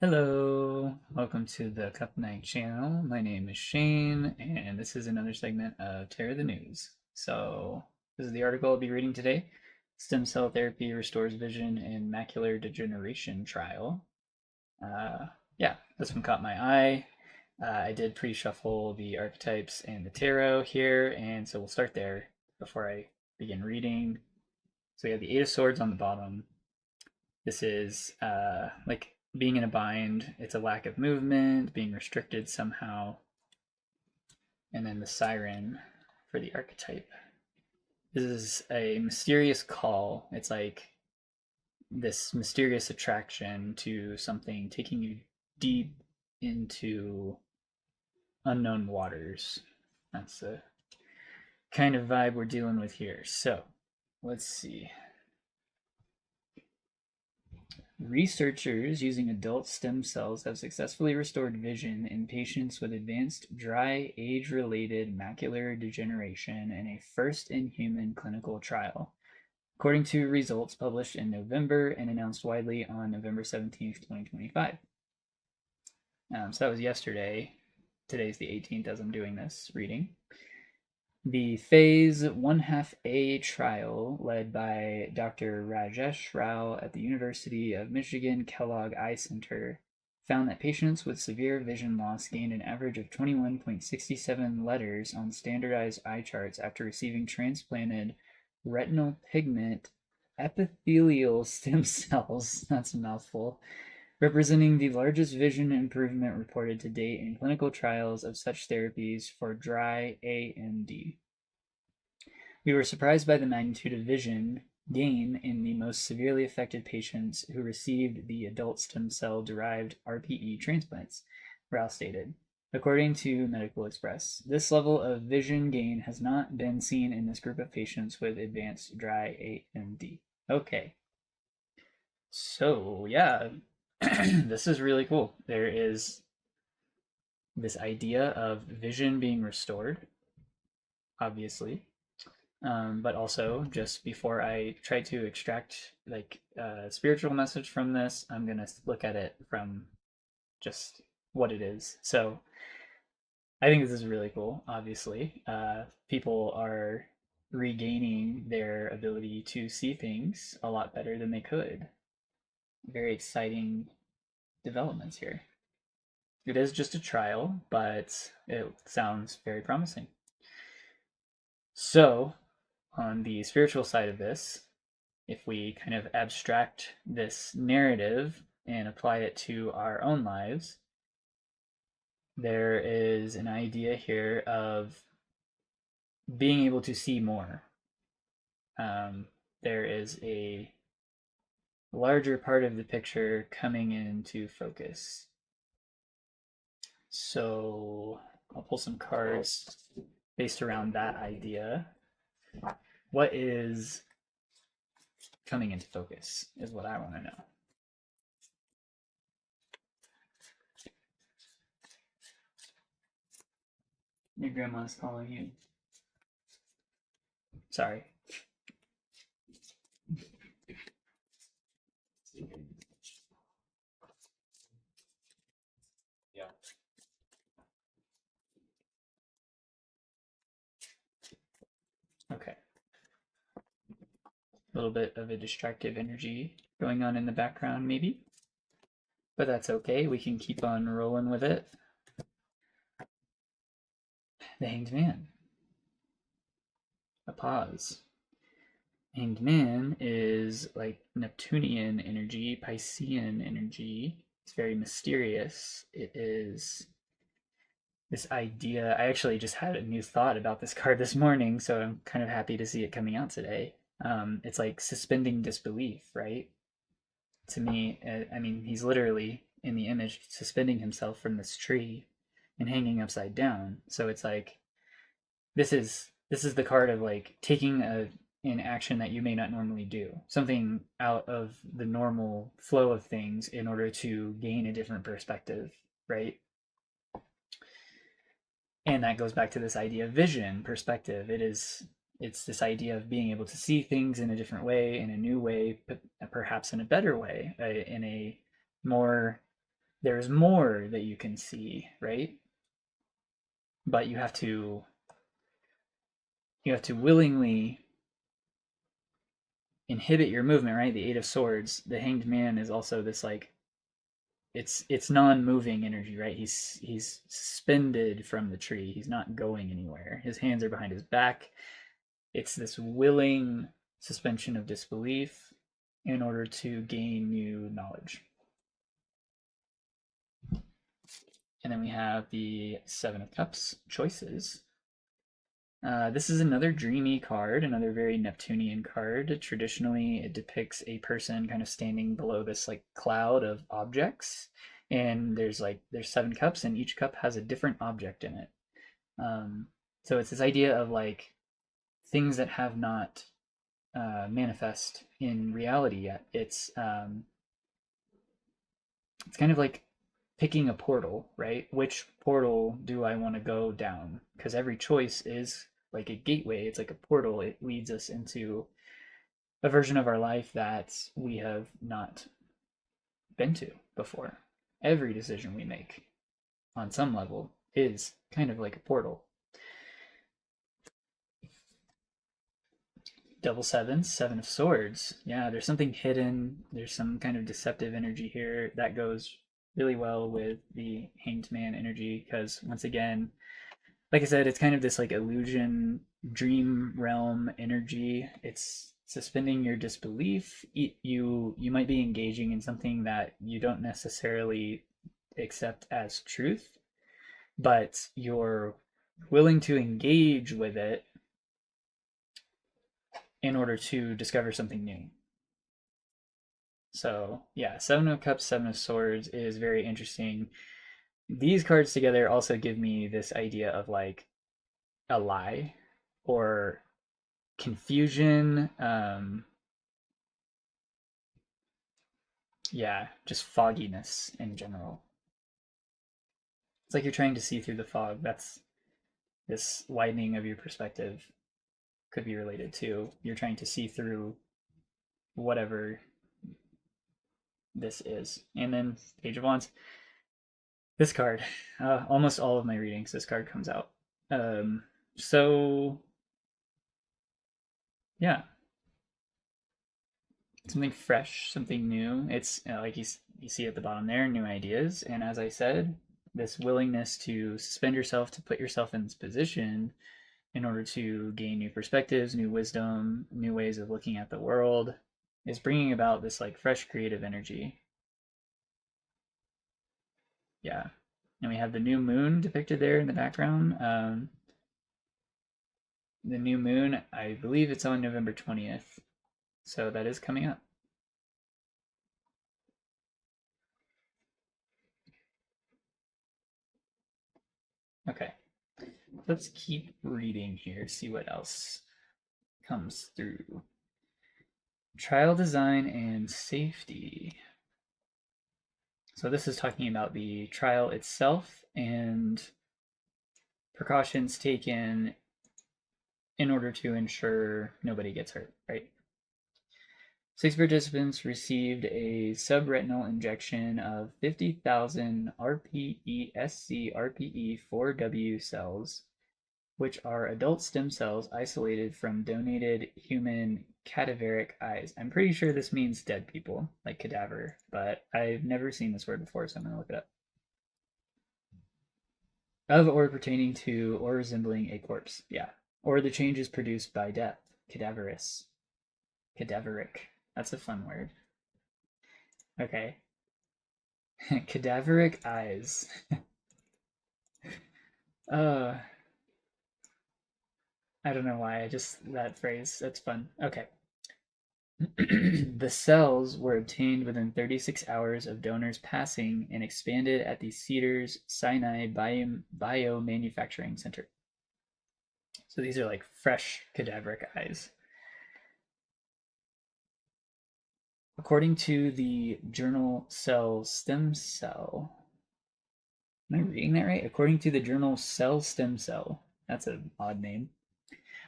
Hello, welcome to the Cup Night channel. My name is Shane, and this is another segment of Terror the News. So, this is the article I'll be reading today. Stem cell therapy restores vision in macular degeneration trial. Uh, yeah, this one caught my eye. I did pre-shuffle the archetypes and the tarot here, and so we'll start there before I begin reading. So we have the Eight of Swords on the bottom. This is like being in a bind. It's a lack of movement, being restricted somehow. And then the siren for the archetype. This is a mysterious call. It's like this mysterious attraction to something taking you deep into unknown waters. That's the kind of vibe we're dealing with here. So let's see. Researchers using adult stem cells have successfully restored vision in patients with advanced dry age-related macular degeneration in a first-in-human clinical trial, according to results published in November and announced widely on November 17th, 2025. So that was yesterday. Today's the 18th as I'm doing this reading. The Phase 1/2A trial, led by Dr. Rajesh Rao at the University of Michigan Kellogg Eye Center, found that patients with severe vision loss gained an average of 21.67 letters on standardized eye charts after receiving transplanted retinal pigment epithelial stem cells. That's a mouthful. Representing the largest vision improvement reported to date in clinical trials of such therapies for dry AMD. We were surprised by the magnitude of vision gain in the most severely affected patients who received the adult stem cell derived RPE transplants, Rao stated. According to Medical Express, this level of vision gain has not been seen in this group of patients with advanced dry AMD. Okay. So, yeah, this is really cool. There is this idea of vision being restored, obviously. But also, just before I try to extract like a spiritual message from this, I'm gonna look at it from just what it is. So I think this is really cool. Obviously, people are regaining their ability to see things a lot better than they could. Very exciting developments here. It is just a trial, but it sounds very promising. So, on the spiritual side of this, if we kind of abstract this narrative and apply it to our own lives, there is an idea here of being able to see more. There is a larger part of the picture coming into focus. So I'll pull some cards based around that idea. What is coming into focus is what I want to know. Your grandma's calling you. Sorry. Yeah. Okay. A little bit of a distractive energy going on in the background, maybe. But that's okay. We can keep on rolling with it. The Hanged Man. A pause. Hanged Man is like Neptunian energy, Piscean energy. It's very mysterious. It is this idea. I actually just had a new thought about this card this morning, so I'm kind of happy to see it coming out today. It's like suspending disbelief, right? To me, I mean, he's literally in the image suspending himself from this tree and hanging upside down. So it's like this is the card of like taking an action that you may not normally do, something out of the normal flow of things in order to gain a different perspective, right? And that goes back to this idea of vision, perspective. It's this idea of being able to see things in a different way, in a new way, but perhaps in a better way, in a more there's more that you can see, right? But you have to willingly inhibit your movement, right? The Eight of Swords. The Hanged Man is also this like it's non-moving energy, right? He's suspended from the tree. He's not going anywhere. His hands are behind his back. It's this willing suspension of disbelief in order to gain new knowledge. And then we have the Seven of Cups choices. This is another dreamy card, another very Neptunian card. Traditionally, it depicts a person kind of standing below this like cloud of objects, and there's 7 cups, and each cup has a different object in it. So it's this idea of like things that have not manifest in reality yet. It's kind of like picking a portal, right? Which portal do I want to go down? Because every choice is like a gateway. It's like a portal. It leads us into a version of our life that we have not been to before. Every decision we make on some level is kind of like a portal. Double sevens, 7 of swords. Yeah, there's something hidden. There's some kind of deceptive energy here that goes really well with the hanged man energy because once again, like I said, it's kind of this like illusion, dream realm energy. It's suspending your disbelief. You might be engaging in something that you don't necessarily accept as truth, but you're willing to engage with it in order to discover something new. So yeah, 7 of Cups, 7 of Swords is very interesting. These cards together also give me this idea of like a lie or confusion. Yeah, just fogginess in general. It's like you're trying to see through the fog. That's this widening of your perspective could be related to. You're trying to see through whatever this is. And then Page of Wands. This card, almost all of my readings, this card comes out. So yeah, something fresh, something new. It's like you see at the bottom there, new ideas. And as I said, this willingness to suspend yourself, to put yourself in this position in order to gain new perspectives, new wisdom, new ways of looking at the world is bringing about this like fresh creative energy. Yeah. And we have the new moon depicted there in the background. The new moon, I believe it's on November 20th. So that is coming up. Okay. Let's keep reading here, see what else comes through. Trial design and safety. So this is talking about the trial itself and precautions taken in order to ensure nobody gets hurt, right? 6 participants received a subretinal injection of 50,000 RPE-SC-RPE-4W cells, which are adult stem cells isolated from donated human cadaveric eyes. I'm pretty sure this means dead people, like cadaver, but I've never seen this word before, so I'm going to look it up. Of or pertaining to or resembling a corpse, yeah. Or the changes produced by death, cadaverous, cadaveric. That's a fun word. Okay. Cadaveric eyes. uh, I don't know why. I just that phrase. That's fun. Okay. The cells were obtained within 36 hours of donors passing and expanded at the Cedars Sinai Biomanufacturing Center. So these are like fresh cadaveric eyes. According to the journal Cell Stem Cell. Am I reading that right? According to the journal Cell Stem Cell. That's an odd name.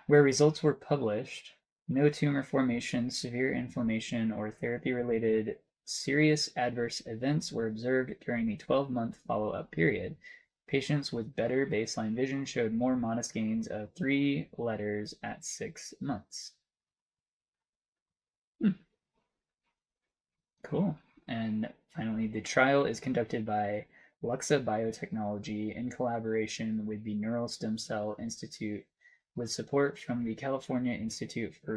Where results were published, no tumor formation, severe inflammation, or therapy related serious adverse events were observed during the 12-month follow-up period. Patients with better baseline vision showed more modest gains of 3 letters at 6 months. Cool. And finally, the trial is conducted by Luxa Biotechnology in collaboration with the Neural Stem Cell Institute with support from the California Institute for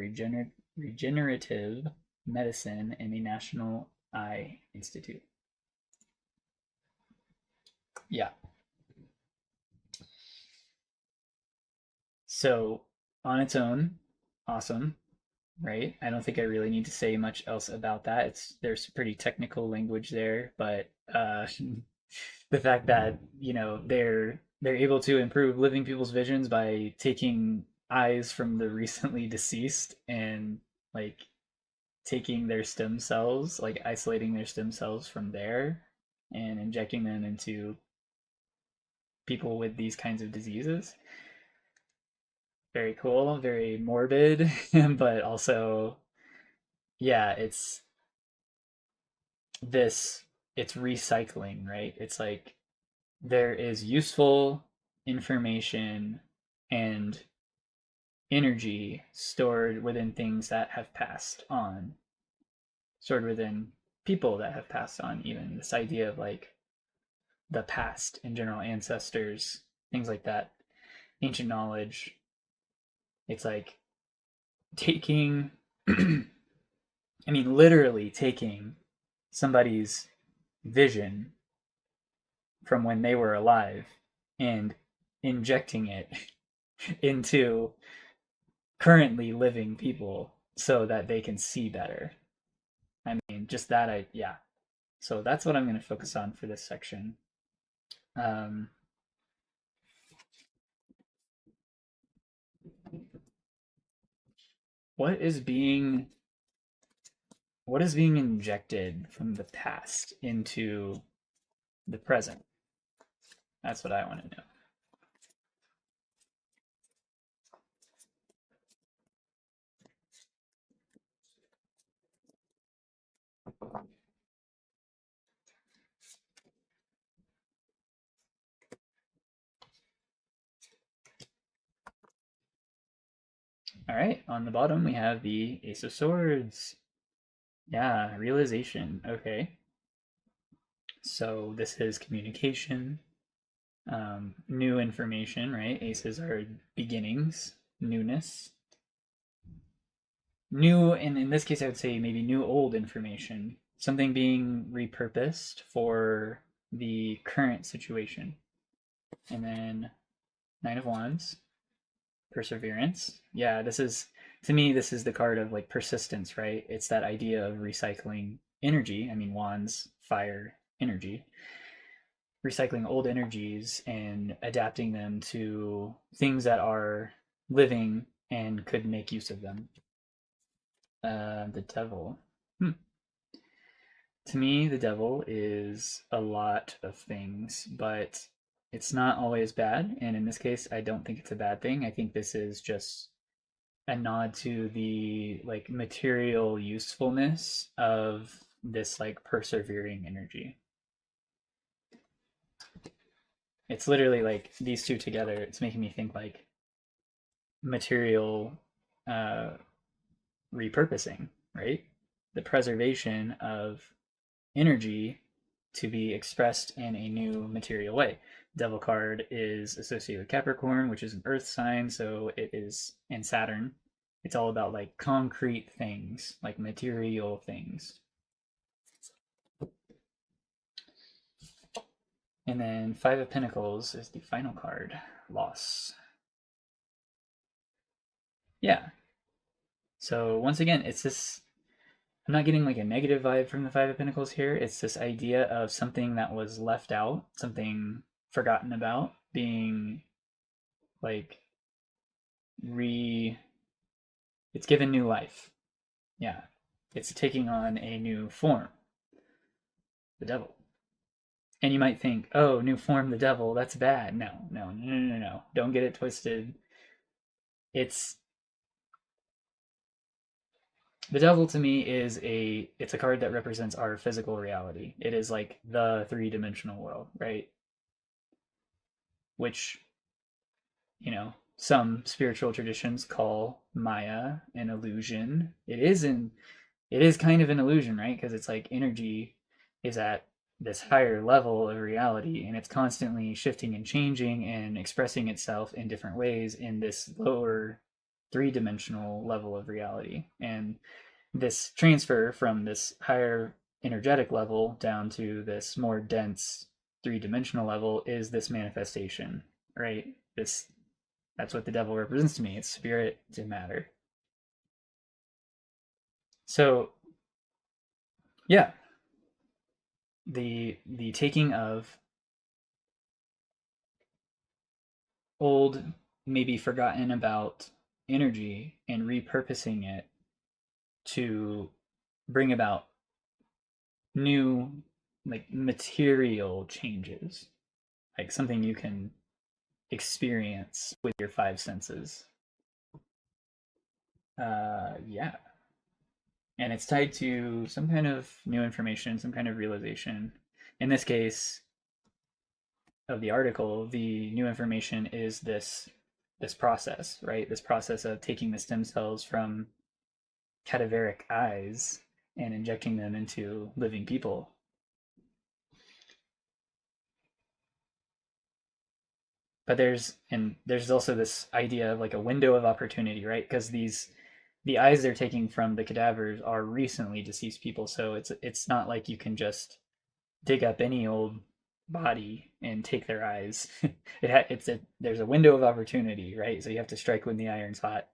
Regenerative Medicine and the National Eye Institute. Yeah. So, on its own, awesome, right? I don't think I really need to say much else about that. There's pretty technical language there, but the fact that they're able to improve living people's visions by taking eyes from the recently deceased and like taking their stem cells, like isolating their stem cells from there and injecting them into people with these kinds of diseases. Very cool, very morbid, but also, yeah, this, it's recycling, right? It's like there is useful information and energy stored within things that have passed on, stored within people that have passed on, even this idea of like the past in general, ancestors, things like that, ancient knowledge. It's like taking, I mean, literally taking somebody's vision from when they were alive and injecting it into currently living people so that they can see better. I mean, just that, yeah. So that's what I'm going to focus on for this section. Um, what is being injected from the past into the present? That's what I want to know. All right, on the bottom we have the Ace of Swords. Yeah, realization. Okay. So this is communication, new information, right? Aces are beginnings, newness. New, and in this case, I would say maybe new old information, something being repurposed for the current situation. And then Nine of Wands, perseverance. Yeah, this is, to me, this is the card of like persistence, right? It's that idea of recycling energy. I mean, wands, fire, energy. Recycling old energies and adapting them to things that are living and could make use of them. The devil. Hmm. To me, the devil is a lot of things, but it's not always bad. And in this case, I don't think it's a bad thing. I think this is just a nod to the like material usefulness of this like persevering energy. It's literally like these two together. It's making me think like material uh, repurposing, right? The preservation of energy to be expressed in a new material way. Devil card is associated with Capricorn, which is an earth sign, so it is, and Saturn. It's all about like concrete things, like material things. And then Five of Pentacles is the final card, loss. Yeah. So once again, it's this, I'm not getting like a negative vibe from the Five of Pentacles here. It's this idea of something that was left out, something forgotten about, being like re it's given new life. Yeah. It's taking on a new form. The devil. And you might think, oh, new form, the devil, that's bad. No, no, no, no, no, no. Don't get it twisted. It's The devil to me is it's a card that represents our physical reality. It is like the three-dimensional world, right? Which, some spiritual traditions call Maya an illusion. It is kind of an illusion, right? Because it's like energy is at this higher level of reality and it's constantly shifting and changing and expressing itself in different ways in this lower three-dimensional level of reality. And this transfer from this higher energetic level down to this more dense three-dimensional level is this manifestation, right? This That's what the devil represents to me. It's spirit to matter. So yeah, the taking of old, maybe forgotten about energy and repurposing it to bring about new, like, material changes, like something you can experience with your five senses. Yeah, and it's tied to some kind of new information, some kind of realization. In this case of the article, the new information is this process, right? This process of taking the stem cells from cadaveric eyes and injecting them into living people. But there's also this idea of like a window of opportunity, right? Because the eyes they're taking from the cadavers are recently deceased people, so it's not like you can just dig up any old body and take their eyes. There's a window of opportunity, right? So you have to strike when the iron's hot.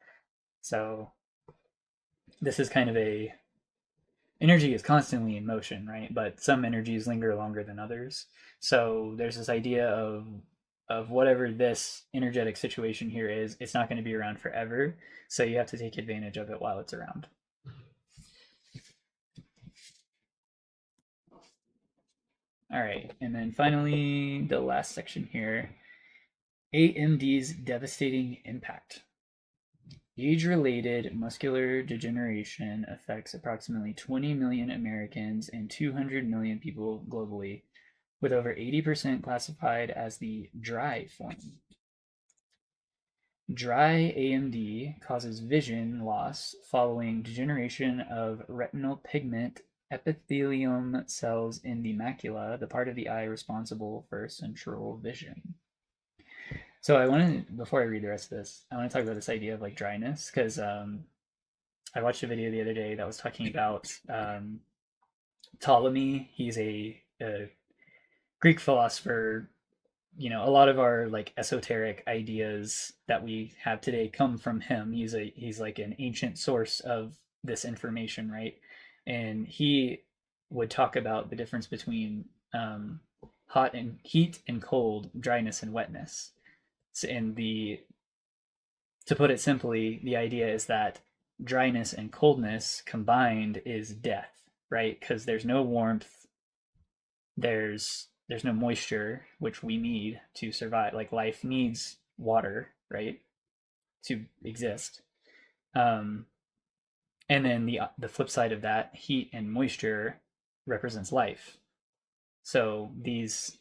So this is kind of a energy is constantly in motion, right? But some energies linger longer than others. So there's this idea of whatever this energetic situation here is, it's not going to be around forever. So you have to take advantage of it while it's around. All right, and then finally the last section here, AMD's devastating impact. Age-related muscular degeneration affects approximately 20 million Americans and 200 million people globally, with over 80% classified as the dry form. Dry AMD causes vision loss following degeneration of retinal pigment epithelium cells in the macula, the part of the eye responsible for central vision. So before I read the rest of this, I want to talk about this idea of like dryness, because I watched a video the other day that was talking about Ptolemy. He's a Greek philosopher. A lot of our like esoteric ideas that we have today come from him. He's like an ancient source of this information, right? And he would talk about the difference between hot and heat and cold, dryness and wetness. And the to put it simply, the idea is that dryness and coldness combined is death, right? Because there's no warmth, there's no moisture, which we need to survive. Like life needs water, right, to exist. Um, and then the flip side of that, heat and moisture represents life. So these,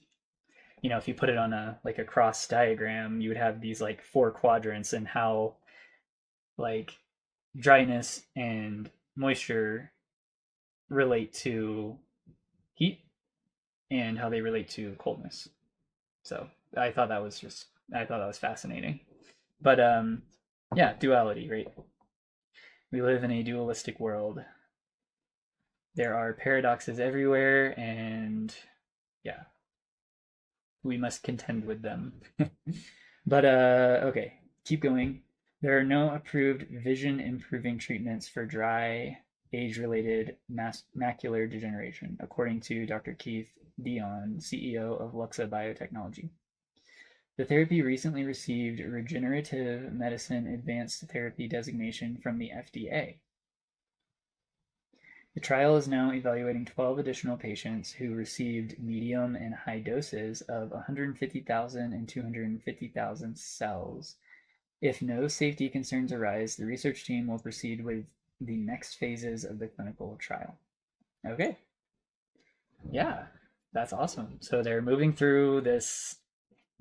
if you put it on a cross diagram, you would have these like four quadrants, and how like dryness and moisture relate to heat and how they relate to coldness. So I thought that was fascinating. But yeah, duality, right? We live in a dualistic world. There are paradoxes everywhere, and yeah, we must contend with them. But okay, keep going. There are no approved vision improving treatments for dry age related macular degeneration, according to Dr. Keith Dion, CEO of Luxa Biotechnology. The therapy recently received Regenerative Medicine Advanced Therapy designation from the FDA. The trial is now evaluating 12 additional patients who received medium and high doses of 150,000 and 250,000 cells. If no safety concerns arise, the research team will proceed with the next phases of the clinical trial. Okay, yeah, that's awesome. So they're moving through this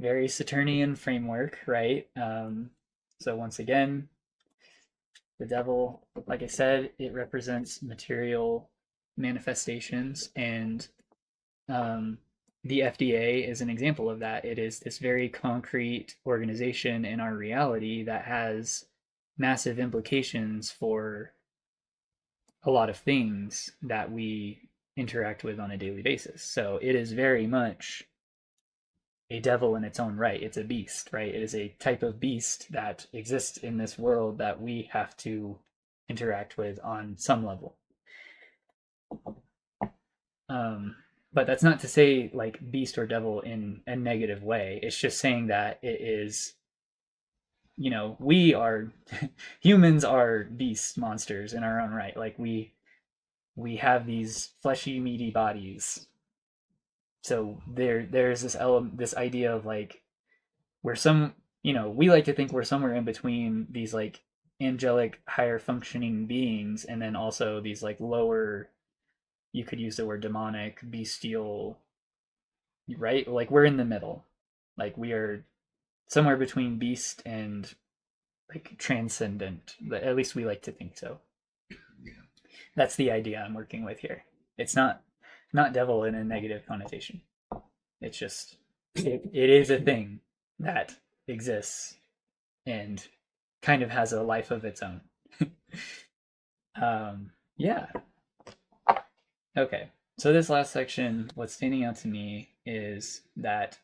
very Saturnian framework, right? So once again, the devil, like I said, it represents material manifestations, and um, the FDA is an example of that. It is this very concrete organization in our reality that has massive implications for a lot of things that we interact with on a daily basis. So it is very much a devil in its own right. It's a beast, right? It is a type of beast that exists in this world that we have to interact with on some level. Um, but that's not to say like beast or devil in a negative way. It's just saying that it is, we are humans are beast monsters in our own right. Like we have these fleshy, meaty bodies. So there's this idea of like we're we like to think we're somewhere in between these like angelic higher functioning beings and then also these like lower, you could use the word demonic, bestial, right? Like we're in the middle. Like we are somewhere between beast and like transcendent. At least we like to think so. That's the idea I'm working with here. It's not devil in a negative connotation. It's just it is a thing that exists and kind of has a life of its own. Yeah. Okay. So this last section, what's standing out to me is that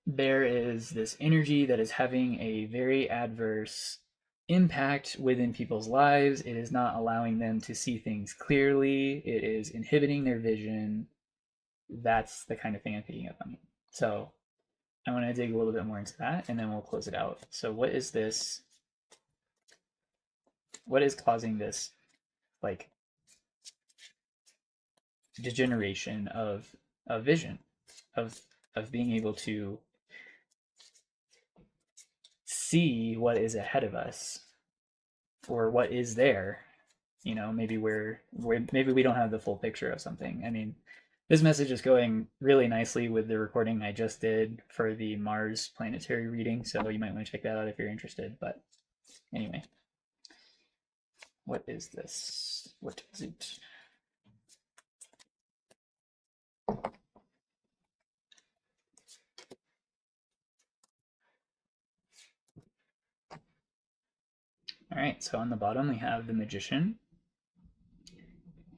there is this energy that is having a very adverse impact within people's lives. It is not allowing them to see things clearly. It is inhibiting their vision. That's the kind of thing I'm picking up on. So I want to dig a little bit more into that and then we'll close it out. So what is this? What is causing this like degeneration of vision, of being able to see what is ahead of us or what is there? Maybe maybe we don't have the full picture of something. I mean, this message is going really nicely with the recording I just did for the Mars planetary reading, so you might want to check that out if you're interested. But anyway, what is this? What is it? All right, so on the bottom we have the magician.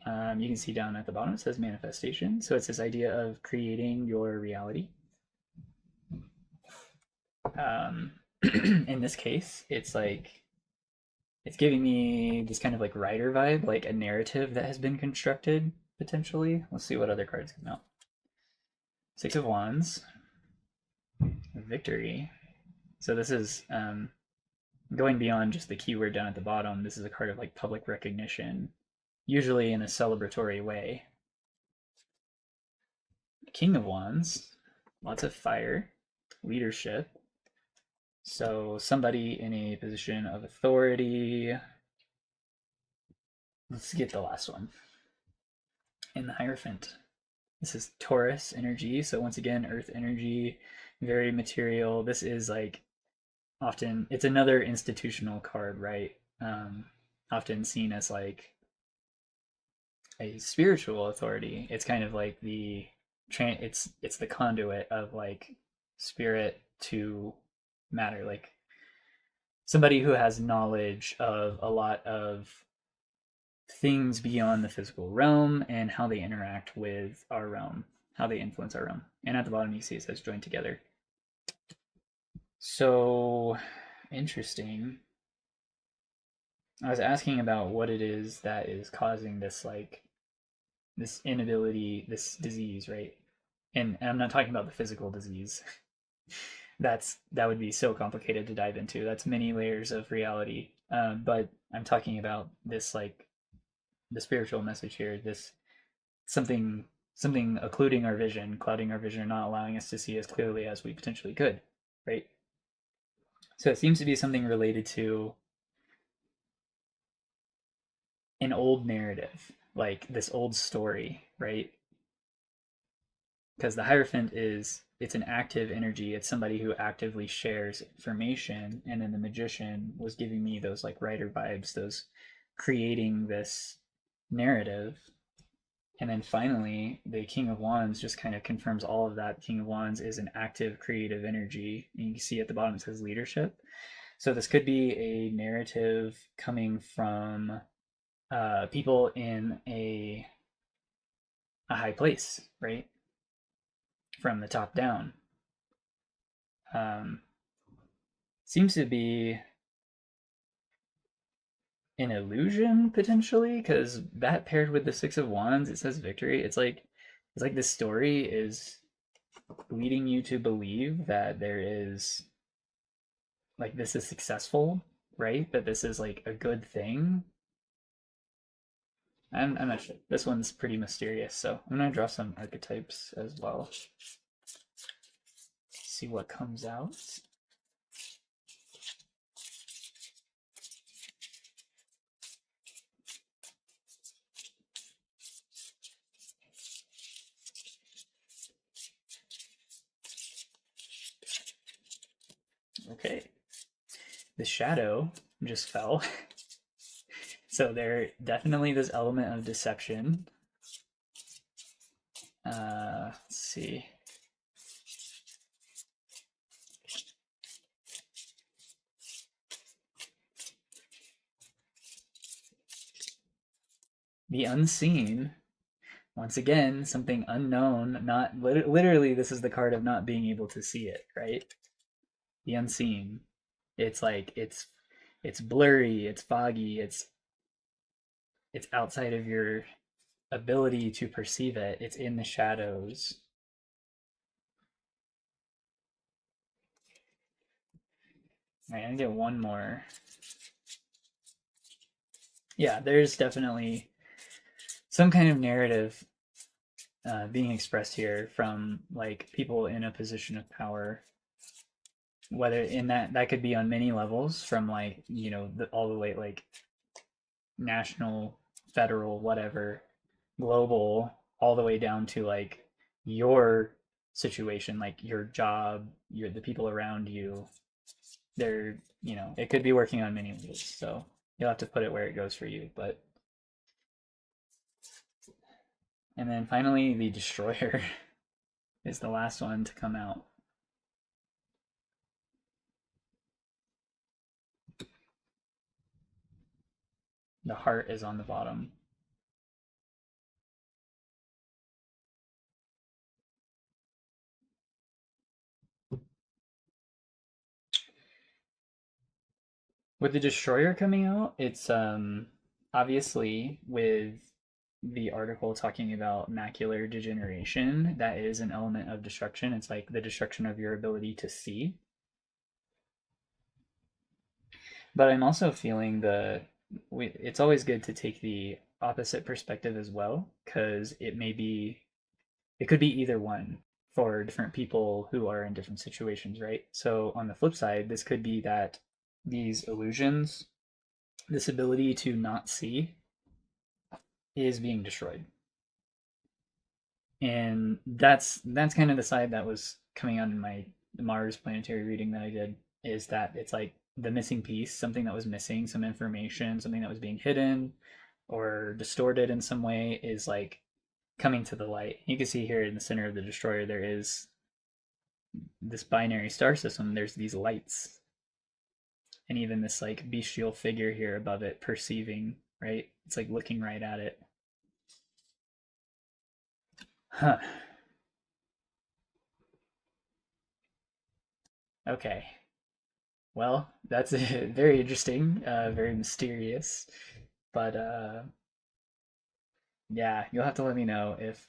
You can see down at the bottom it says manifestation. So it's this idea of creating your reality. In this case, it's giving me this kind of like writer vibe, like a narrative that has been constructed potentially. Let's see what other cards come out. Six of Wands, victory. So this is going beyond just the keyword down at the bottom. This is a card of like public recognition, usually in a celebratory way. King of Wands, lots of fire, leadership. So somebody in a position of authority. Let's get the last one. In the Hierophant. This is Taurus energy. So once again, earth energy, very material. This is like often, it's another institutional card, right? Often seen as like a spiritual authority. It's kind of like it's the conduit of like spirit to matter, like somebody who has knowledge of a lot of things beyond the physical realm and how they interact with our realm, how they influence our realm. And at the bottom you see it says join together. So interesting. I was asking about what it is that is causing this like this inability, this disease, right? And I'm not talking about the physical disease. That would be so complicated to dive into. That's many layers of reality. But I'm talking about this like the spiritual message here. This something occluding our vision, clouding our vision, not allowing us to see as clearly as we potentially could, right? So it seems to be something related to an old narrative, like this old story, right? Because the Hierophant is it's an active energy. It's somebody who actively shares information, and then the magician was giving me those like writer vibes, those creating this narrative. And then finally, the King of Wands just kind of confirms all of that. King of Wands is an active creative energy. And you can see at the bottom it says leadership. So this could be a narrative coming from people in a high place, right? From the top down. Um, Seems to be an illusion potentially, because that paired with the Six of Wands, it says victory. It's like this story is leading you to believe that there is like this is successful, right? That this is like a good thing. I'm not sure. This one's pretty mysterious, so I'm gonna draw some archetypes as well. See what comes out. Okay, the shadow just fell. So there definitely this element of deception. Let's see. The unseen. Once again, something unknown. Not literally. This is the card of not being able to see it. Right. The unseen. It's like it's blurry. It's foggy. It's outside of your ability to perceive it. It's in the shadows. All right, I'm gonna get one more. Yeah, there's definitely some kind of narrative being expressed here from like people in a position of power, whether in that could be on many levels, from like all the way like national, federal, whatever, global, all the way down to like your situation, like your job, the people around you. They're it could be working on many levels, so you'll have to put it where it goes for you. But and then finally, the destroyer is the last one to come out. The heart is on the bottom. With the destroyer coming out, it's obviously with the article talking about macular degeneration, that is an element of destruction. It's like the destruction of your ability to see. But I'm also feeling it's always good to take the opposite perspective as well, because it could be either one for different people who are in different situations, right? So on the flip side, this could be that these illusions, this ability to not see, is being destroyed. And that's kind of the side that was coming out in my Mars planetary reading that I did, is that it's like the missing piece, something that was missing, some information, something that was being hidden or distorted in some way, is like coming to the light. You can see here in the center of the destroyer there is this binary star system. There's these lights, and even this like bestial figure here above it perceiving, right? It's like looking right at it. Huh. Okay. Well, that's very interesting, very mysterious. But yeah, you'll have to let me know if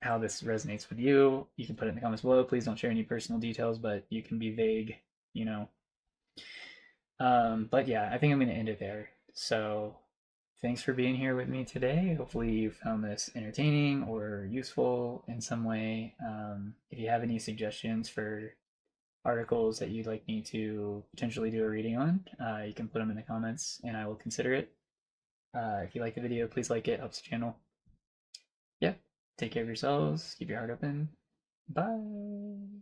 how this resonates with you. You can put it in the comments below. Please don't share any personal details, but you can be vague, you know. But yeah, I think I'm going to end it there. So thanks for being here with me today. Hopefully you found this entertaining or useful in some way. If you have any suggestions for articles that you'd like me to potentially do a reading on, you can put them in the comments and I will consider it. If you like the video, please like it, helps the channel. Yeah, take care of yourselves, keep your heart open. Bye.